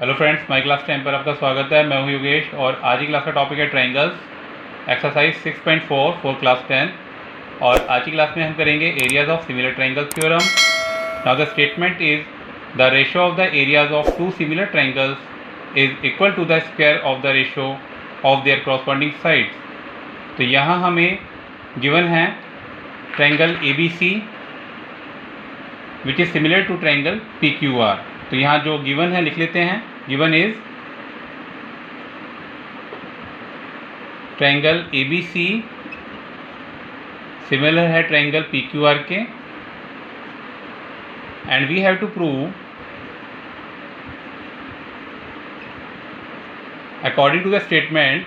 Hello friends, my class 10 पर आपका स्वागत है। मैं हूं योगेश और आज की क्लास का टॉपिक है ट्रायंगल्स, एक्सरसाइज 6.4 फॉर क्लास 10। और आज की क्लास में हम करेंगे areas of similar triangles theorem. Now the statement is the ratio of the areas of two similar triangles is equal to the square of the ratio of their corresponding sides. तो यहाँ हमें given है triangle ABC which is similar to triangle PQR। तो यहाँ जो given है लिख लेते हैं। Given is triangle ABC similar है ट्रायंगल PQR के, and we have to prove according to the statement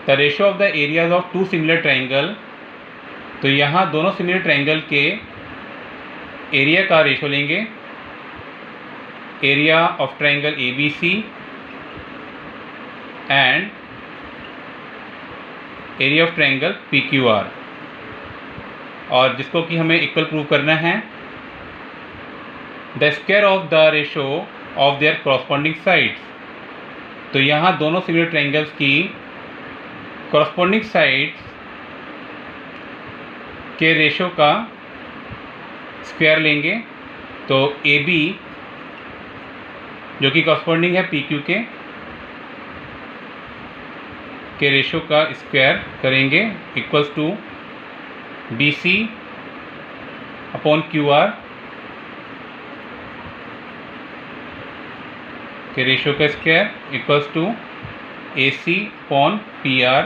the ratio of the areas of two similar triangle. तो यहाँ दोनों सिमिलर ट्रायंगल के एरिया का रेशियो लेंगे, area of triangle ABC and area of triangle PQR, और जिसको कि हमें इक्वल प्रूव करना है the square of the ratio of their corresponding sides. तो यहाँ दोनों सिमिलर ट्रायंगल्स की कॉरस्पॉन्डिंग साइड्स के रेशियो का स्क्वायर लेंगे। तो AB जो कि कॉरस्पॉन्डिंग है PQ के रेशियो का स्क्वायर करेंगे equals to BC upon QR के रेशियो का square equals to AC upon PR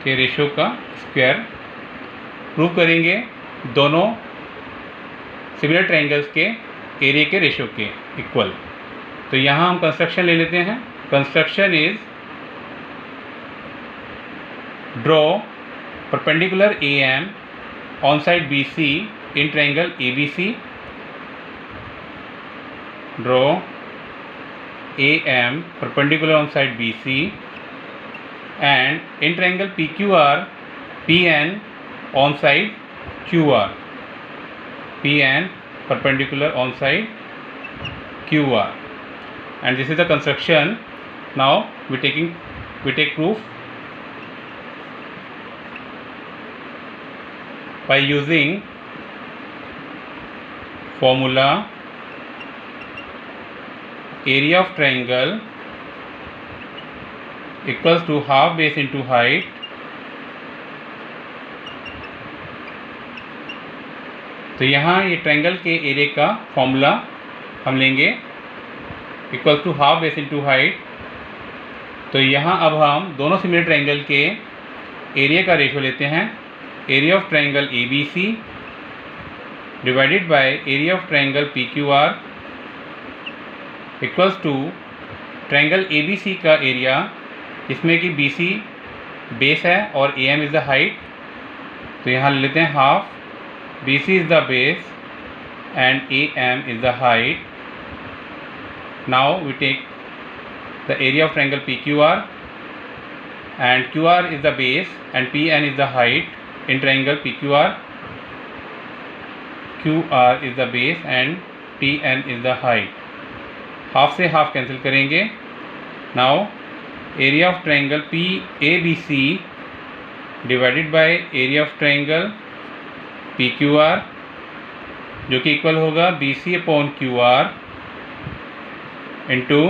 के रेशियो का स्क्वायर। प्रूव करेंगे दोनों सिमिलर ट्रायंगल्स के एरिया के रेशियो के इक्वल। तो यहाँ हम कंस्ट्रक्शन ले लेते हैं। Construction is draw perpendicular AM on side BC in triangle ABC। Draw AM perpendicular on side BC and in triangle PQR PN on side QR, PN perpendicular on side QR, and this is the construction. Now we take proof by using formula area of triangle equals to half base into height तो यहाँ ये triangle के area का formula हम लेंगे equals to half base into height. तो यहाँ अब हम दोनों सिमिलर ट्रायंगल के एरिया का रेशियो लेते हैं। Area of triangle ABC divided by area of triangle PQR equals to triangle ABC का एरिया, इसमें कि BC बेस है और AM इज़ द हाइट। तो यहाँ ले लेते हैं half, BC is the base and AM is the height. Now we take the area of triangle PQR and QR is the base and PN is the height in triangle PQR। QR is the base and PN is the height. Half से half cancel करेंगे। Now area of triangle PABC divided by area of triangle PQR जो कि equal होगा BC upon QR into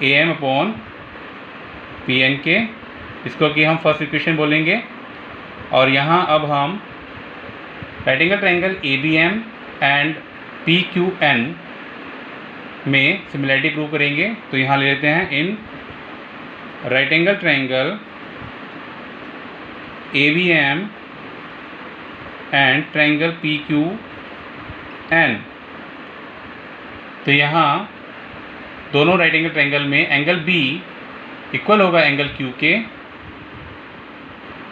AM upon PN के, इसको कि हम first equation बोलेंगे। और यहाँ अब हम right angle triangle ABM and PQN में सिमिलरिटी प्रूव करेंगे। तो यहाँ ले लेते हैं in right angle triangle ABM and triangle PQN। तो यहाँ दोनों राइट एंगल ट्रायंगल में एंगल B इक्वल होगा एंगल Q के।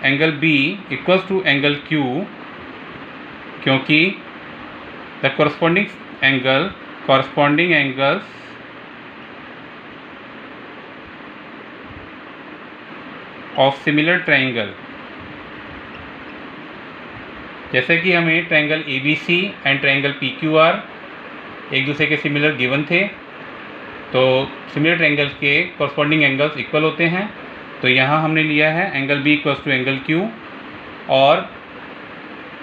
Angle B equals to angle Q क्योंकि the corresponding angles of similar triangle, जैसे कि हमें triangle ABC and triangle PQR एक दूसरे के सिमिलर गिवन थे, तो सिमिलर ट्रायंगल्स के कॉरस्पॉन्डिंग एंगल्स इक्वल होते हैं। तो यहाँ हमने लिया है angle B equals to angle Q, और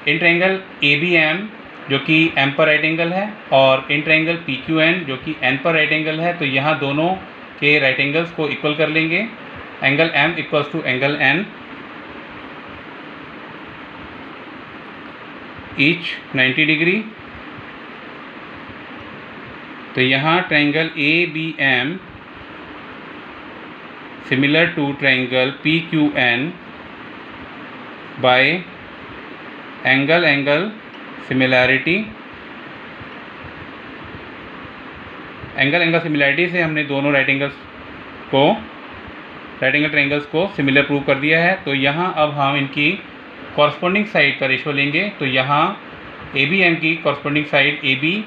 in triangle A B M जो कि एम पर राइट एंगल है, और in triangle P Q N जो कि एन पर राइट एंगल है। तो यहाँ दोनों के राइट एंगल्स को इक्वल कर लेंगे। Angle M equals to angle N, each 90 degree. तो यहाँ triangle A B M similar to triangle P Q N by angle angle similarity. Angle angle similarity से हमने दोनों राइट एंगल ट्रायंगल्स को similar prove कर दिया है। तो यहाँ अब हम इनकी कॉरस्पॉन्डिंग साइड का रेशो लेंगे। तो यहाँ ए बी एम की कॉरस्पॉन्डिंग साइड ए बी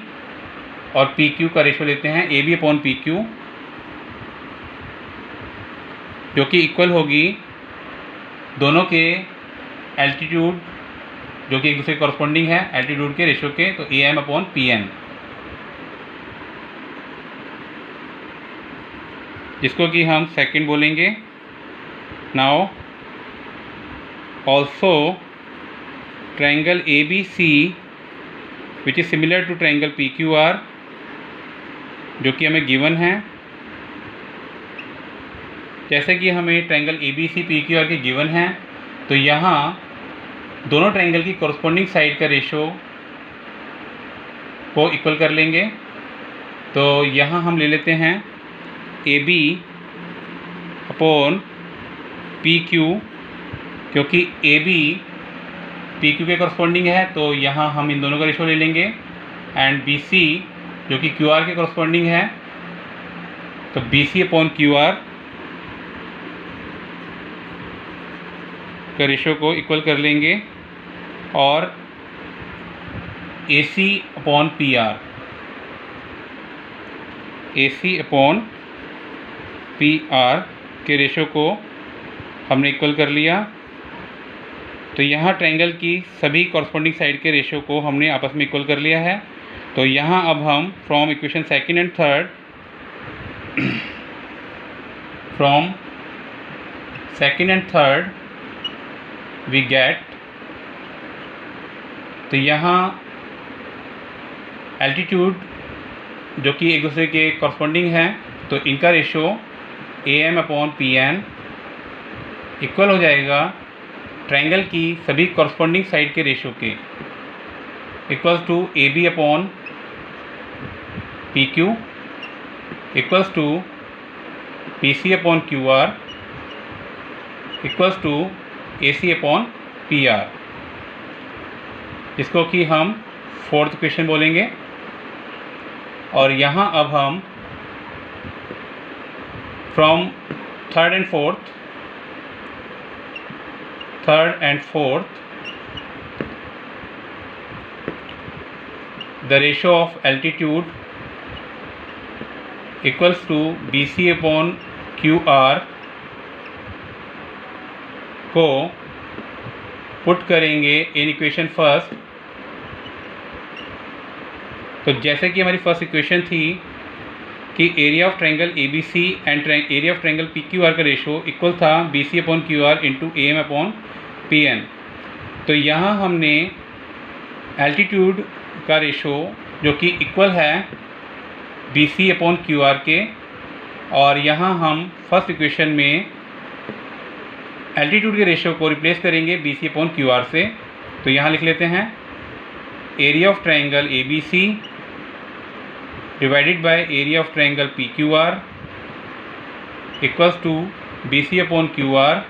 और पी क्यू का रेशो लेते हैं, A B upon P Q, जो कि इक्वल होगी दोनों के एल्टीट्यूड जो कि एक दूसरे कॉरस्पॉन्डिंग है एल्टीट्यूड के रेशो के। तो A M upon P N, जिसको कि हम सेकंड बोलेंगे। Now also triangle A B C which is similar to triangle P Q R, जो कि हमें गिवन है। जैसे कि हमें triangle A B C P Q R के गिवन है, तो यहाँ दोनों ट्रायंगल की कॉरस्पॉन्डिंग साइड का रेशो को इक्वल कर लेंगे। तो यहाँ हम ले लेते हैं A B upon P Q, क्योंकि ए बी पी क्यू के कॉरस्पॉन्डिंग है, तो यहाँ हम इन दोनों का रेशो ले लेंगे। एंड बी सी जो कि क्यू आर के कॉरस्पॉन्डिंग है, तो B C upon Q R का रेशो को इक्वल कर लेंगे। और A C upon P R, A C upon P R के रेशो को हमने इक्वल कर लिया। तो यहाँ ट्रायंगल की सभी कॉरस्पॉन्डिंग साइड के रेशो को हमने आपस में इक्वल कर लिया है। तो यहाँ अब हम from equation second and third we get, तो यहाँ एल्टीट्यूड जो कि एक दूसरे के कॉरस्पॉन्डिंग है, तो इनका ratio A M upon P N equal हो जाएगा ट्रायंगल की सभी कॉरस्पॉन्डिंग साइड के रेशो के, equals to A B upon P Q equals to P C upon Q R equals to A C upon P R, जिसको कि हम fourth equation बोलेंगे। और यहाँ अब हम from third and fourth the ratio of altitude equals to B C upon Q R को put करेंगे इन इक्वेशन फर्स्ट। तो जैसे कि हमारी फर्स्ट इक्वेशन थी कि area of triangle A B C and area of triangle P Q R का ratio equal था B C upon Q R into A M upon P N. तो यहाँ हमने एल्टीट्यूड का रेशो जो कि इक्वल है B C upon Q R के, और यहाँ हम फर्स्ट इक्वेशन में एल्टीट्यूड के रेशो को रिप्लेस करेंगे B C upon Q R से। तो यहाँ लिख लेते हैं area of triangle A B C divided by area of triangle P Q R equals to B C upon Q R,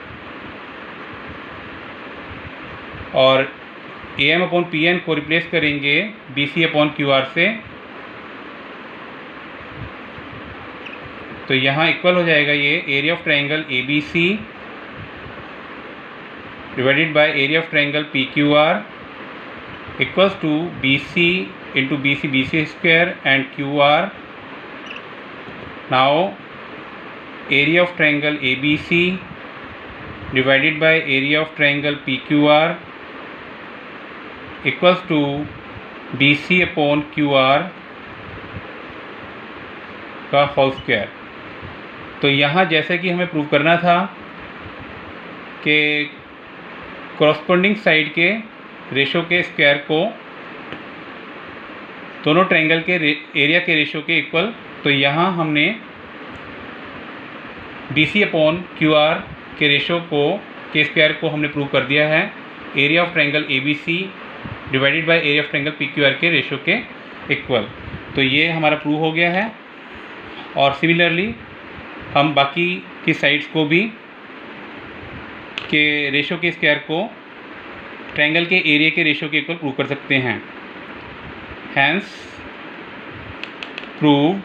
और A M upon P N को replace करेंगे B C upon Q R से। तो यहाँ equal हो जाएगा ये area of triangle A B C divided by area of triangle P Q R equals to B C into B C square and Q R. Now area of triangle A B C divided by area of triangle P Q R equals to B C upon Q R का whole square. तो यहाँ जैसे कि हमें prove करना था कि corresponding side के रेशो के स्क्वायर को दोनों ट्रायंगल के एरिया के रेशो के इक्वल, तो यहाँ हमने BC/QR के रेशो के स्क्वायर को हमने प्रूव कर दिया है area of triangle ABC divided by area of triangle PQR के रेशो के इक्वल। तो ये हमारा प्रूव हो गया है। और सिमिलरली हम बाकी की साइड्स को भी के रेशो के स्क्वायर को ट्रायंगल के एरिया के रेशो के इक्वल प्रूव कर सकते हैं। Hence proved.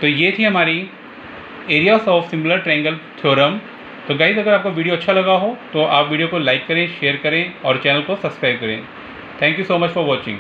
तो ये थी हमारी areas of similar triangle theorem. तो गाइस, अगर आपको वीडियो अच्छा लगा हो तो आप वीडियो को लाइक करें, शेयर करें और चैनल को सब्सक्राइब करें। Thank you so much for watching.